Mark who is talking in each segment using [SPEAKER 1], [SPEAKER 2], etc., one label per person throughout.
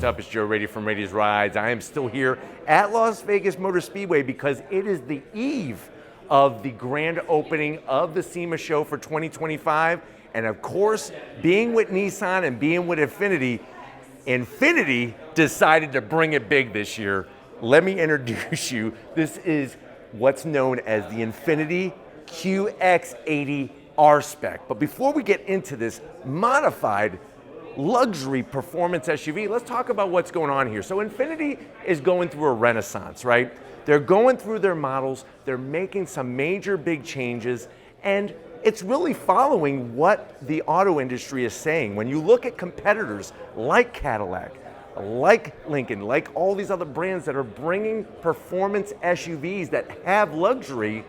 [SPEAKER 1] what's up? It's Joe Rady from Rady's Rides. I am still here at Las Vegas Motor Speedway because it is the eve of the grand opening of the SEMA show for 2025. And of course, being with Nissan and being with Infiniti, Infiniti decided to bring it big this year. Let me introduce you. This is what's known as the Infiniti QX80 R-spec. But before we get into this modified luxury performance SUV, let's talk about what's going on here. So Infiniti is going through a renaissance, right? They're going through their models, they're making some major big changes, and it's really following what the auto industry is saying. When you look at competitors like Cadillac, like Lincoln, like all these other brands that are bringing performance SUVs that have luxury,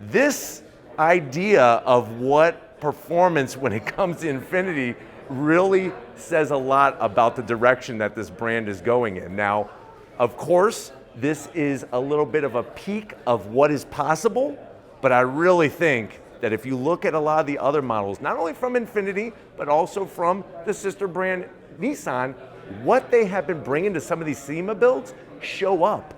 [SPEAKER 1] this idea of what performance when it comes to Infiniti really says a lot about the direction that this brand is going in. Now, of course, this is a little bit of a peek of what is possible, but I really think that if you look at a lot of the other models, not only from Infiniti, but also from the sister brand Nissan, what they have been bringing to some of these SEMA builds show up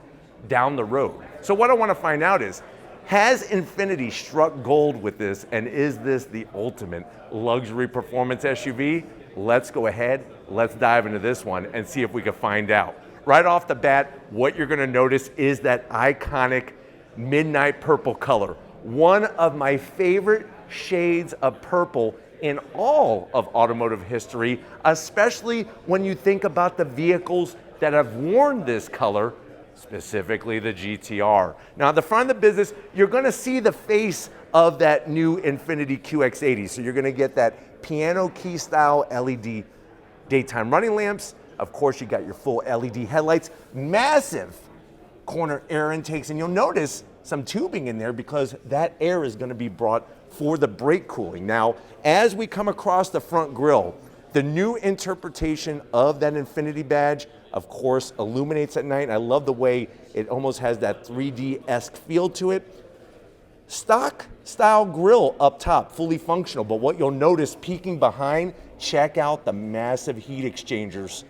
[SPEAKER 1] down the road. So what I want to find out is, has Infiniti struck gold with this, and is this the ultimate luxury performance SUV? Let's go ahead, let's dive into this one and see if we can find out. Right off the bat, what you're gonna notice is that iconic midnight purple color. One of my favorite shades of purple in all of automotive history, especially when you think about the vehicles that have worn this color, specifically the GT-R. Now, at the front of the business, you're gonna see the face of that new Infiniti QX80. So you're gonna get that piano key style LED daytime running lamps. Of course, you got your full LED headlights, massive corner air intakes, and you'll notice some tubing in there because that air is gonna be brought for the brake cooling. Now, as we come across the front grille, the new interpretation of that Infiniti badge, of course, illuminates at night. I love the way it almost has that 3D-esque feel to it. Stock style grille up top, fully functional, but what you'll notice peeking behind, check out the massive heat exchangers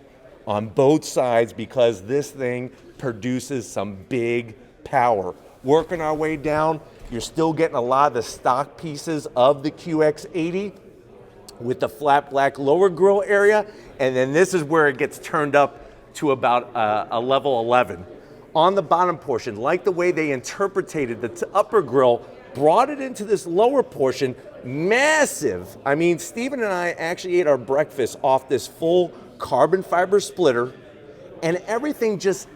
[SPEAKER 1] on both sides because this thing produces some big power. Working our way down, you're still getting a lot of the stock pieces of the QX80 with the flat black lower grille area, and then this is where it gets turned up to about a level 11. On the bottom portion, like the way they interpreted the upper grille, brought it into this lower portion, massive. I mean, Steven and I actually ate our breakfast off this full carbon fiber splitter, and everything just,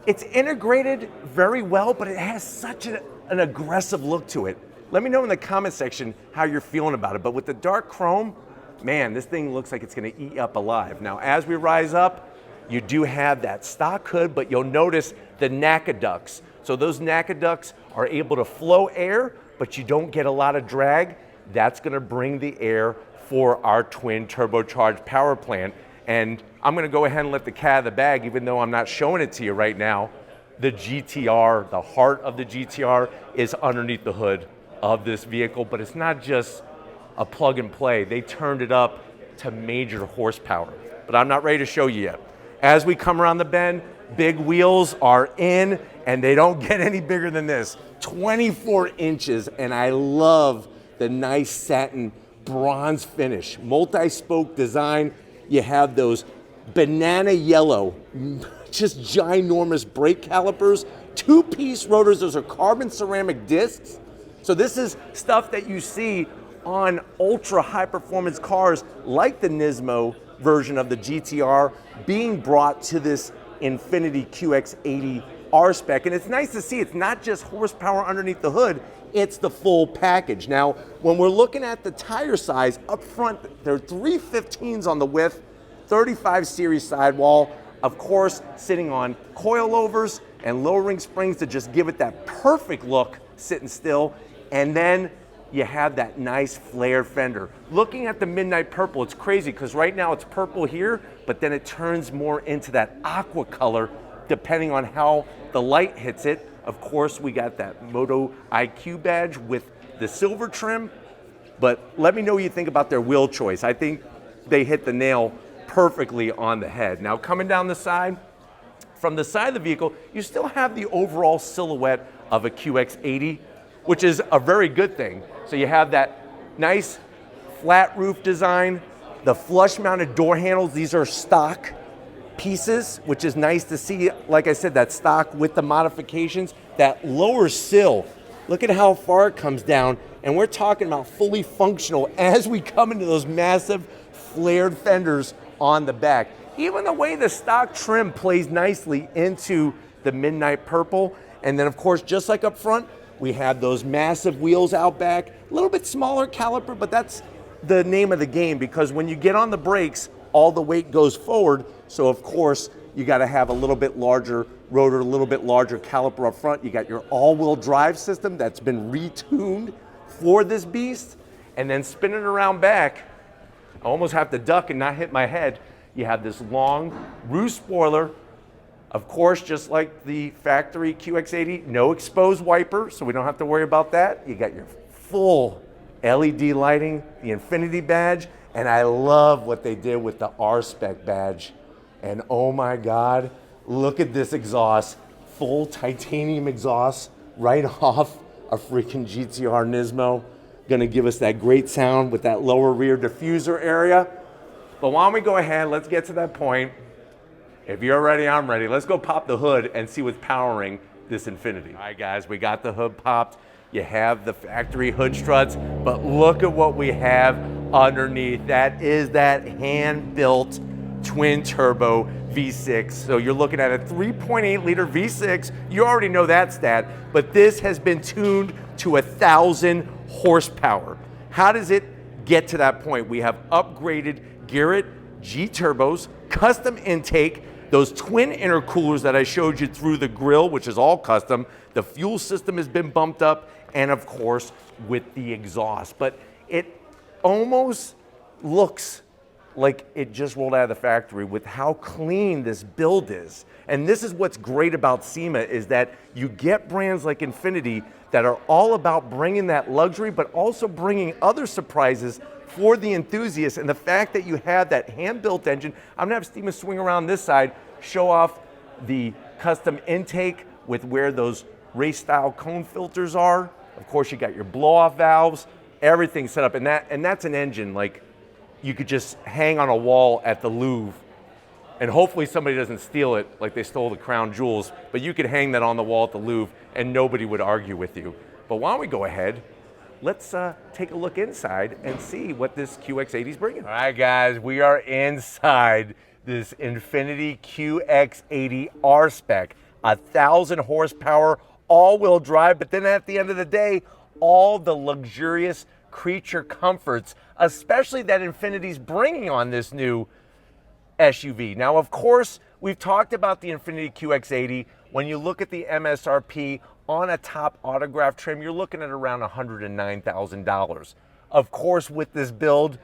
[SPEAKER 1] it's integrated very well, but it has such an aggressive look to it. Let me know in the comment section how you're feeling about it, but with the dark chrome, man, this thing looks like it's gonna eat you up alive. Now, as we rise up, you do have that stock hood, but you'll notice the NACA ducts. So those NACA ducts are able to flow air, but you don't get a lot of drag. That's gonna bring the air for our twin turbocharged power plant. And I'm gonna go ahead and let the cat out of the bag, even though I'm not showing it to you right now. The GT-R, the heart of the GT-R, is underneath the hood of this vehicle, but it's not just a plug and play. They turned it up to major horsepower, but I'm not ready to show you yet. As we come around the bend, big wheels are in, and they don't get any bigger than this. 24 inches, and I love the nice satin bronze finish. Multi-spoke design. You have those banana yellow, just ginormous brake calipers, two-piece rotors. Those are carbon ceramic discs. So this is stuff that you see on ultra high performance cars like the Nismo version of the GT-R being brought to this Infiniti QX80 R-spec. And it's nice to see it's not just horsepower underneath the hood, it's the full package. Now, when we're looking at the tire size up front, there are 315s on the width, 35 series sidewall, of course, sitting on coilovers and low ring springs to just give it that perfect look sitting still. And then you have that nice flared fender. Looking at the midnight purple, it's crazy because right now it's purple here, but then it turns more into that aqua color depending on how the light hits it. Of course, we got that Moto IQ badge with the silver trim, but let me know what you think about their wheel choice. I think they hit the nail perfectly on the head. Now coming down the side, from the side of the vehicle, you still have the overall silhouette of a QX80, which is a very good thing. So you have that nice flat roof design, the flush mounted door handles. These are stock pieces, which is nice to see. Like I said, that stock with the modifications. That lower sill, look at how far it comes down, and we're talking about fully functional as we come into those massive flared fenders on the back. Even the way the stock trim plays nicely into the midnight purple. And then of course, just like up front, we have those massive wheels out back, a little bit smaller caliper, but that's the name of the game, because when you get on the brakes, all the weight goes forward. So of course, you got to have a little bit larger rotor, a little bit larger caliper up front. You got your all-wheel drive system that's been retuned for this beast. And then spinning around back, I almost have to duck and not hit my head. You have this long roof spoiler. Of course, just like the factory QX80, no exposed wiper, so we don't have to worry about that. You got your full LED lighting, the Infiniti badge, and I love what they did with the R-spec badge. And oh my God, look at this exhaust. Full titanium exhaust right off a freaking GT-R Nismo. Gonna give us that great sound with that lower rear diffuser area. But why don't we go ahead, let's get to that point. If you're ready, I'm ready. Let's go pop the hood and see what's powering this Infiniti. All right, guys, we got the hood popped. You have the factory hood struts, but look at what we have underneath. That is that hand-built twin-turbo V6. So you're looking at a 3.8-liter V6. You already know that stat, but this has been tuned to 1,000 horsepower. How does it get to that point? We have upgraded Garrett G turbos, custom intake, those twin intercoolers that I showed you through the grill, which is all custom. The fuel system has been bumped up, and of course, with the exhaust. But it almost looks like it just rolled out of the factory with how clean this build is. And this is what's great about SEMA, is that you get brands like Infiniti that are all about bringing that luxury, but also bringing other surprises for the enthusiasts. And the fact that you have that hand-built engine, I'm gonna have SEMA swing around this side, show off the custom intake with where those race-style cone filters are. Of course, you got your blow-off valves, everything set up, and that's an engine like you could just hang on a wall at the Louvre, and hopefully somebody doesn't steal it like they stole the crown jewels, but you could hang that on the wall at the Louvre and nobody would argue with you. But why don't we go ahead, let's take a look inside and see what this QX80 is bringing. All right, guys, we are inside this Infiniti QX80 R-spec, 1,000 horsepower, all-wheel drive, but then at the end of the day, all the luxurious creature comforts, especially that Infiniti's bringing on this new SUV. Now, of course, we've talked about the Infiniti QX80. When you look at the MSRP on a top autograph trim, you're looking at around $109,000. Of course, with this build,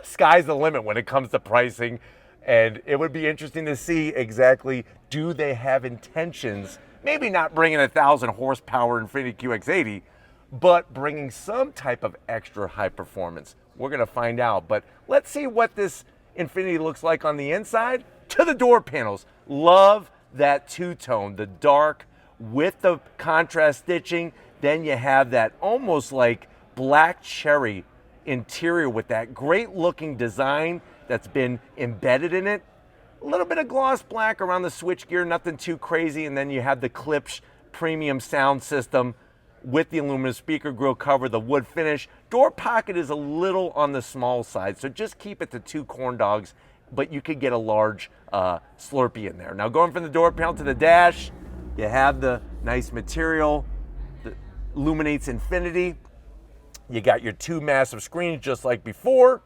[SPEAKER 1] sky's the limit when it comes to pricing, and it would be interesting to see exactly, do they have intentions, maybe not bringing 1,000 horsepower Infiniti QX80, but bringing some type of extra high performance. We're gonna find out, but let's see what this Infiniti looks like on the inside. To the door panels, love that two-tone, the dark with the contrast stitching. Then you have that almost like black cherry interior with that great looking design that's been embedded in it. A little bit of gloss black around the switchgear, nothing too crazy. And then you have the Klipsch premium sound system with the aluminum speaker grill cover, the wood finish. Door pocket is a little on the small side, so just keep it to 2 corn dogs, but you could get a large Slurpee in there. Now going from the door panel to the dash, you have the nice material that illuminates Infiniti. You got your 2 massive screens just like before,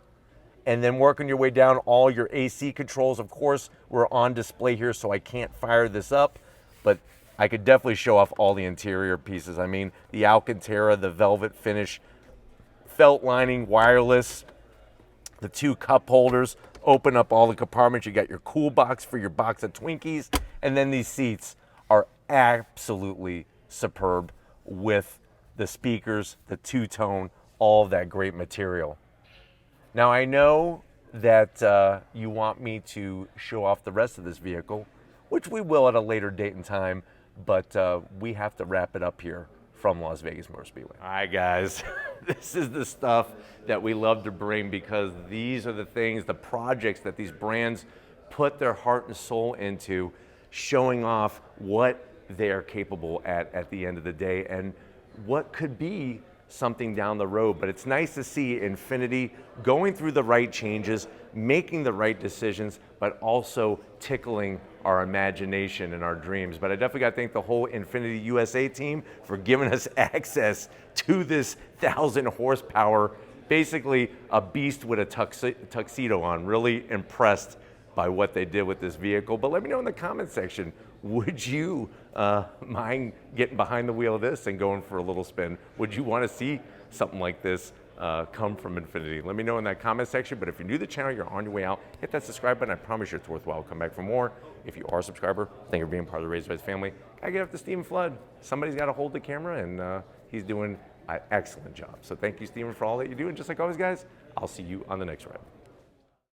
[SPEAKER 1] and then working your way down, all your AC controls, of course, were on display here, so I can't fire this up, but I could definitely show off all the interior pieces. I mean, the Alcantara, the velvet finish, felt lining, wireless, the 2 cup holders, open up all the compartments. You got your cool box for your box of Twinkies, and then these seats are absolutely superb with the speakers, the two-tone, all of that great material. Now, I know that you want me to show off the rest of this vehicle, which we will at a later date and time, but we have to wrap it up here from Las Vegas Motor Speedway. All right, guys, this is the stuff that we love to bring, because these are the things, the projects that these brands put their heart and soul into, showing off what they're capable at the end of the day and what could be something down the road. But it's nice to see Infiniti going through the right changes, making the right decisions, but also tickling our imagination and our dreams. But I definitely got to thank the whole Infiniti USA team for giving us access to this 1,000 horsepower, basically a beast with a tuxedo on. Really impressed by what they did with this vehicle. But let me know in the comment section, would you mind getting behind the wheel of this and going for a little spin? Would you want to see something like this come from Infiniti? Let me know in that comment section. But if you're new to the channel, you're on your way out, hit that subscribe button. I promise you it's worthwhile. We'll come back for more. If you are a subscriber, thank you for being part of the Razor Vice family. Gotta get up to Stephen Flood. Somebody's got to hold the camera, and he's doing an excellent job. So thank you, Stephen, for all that you do. And just like always, guys, I'll see you on the next ride.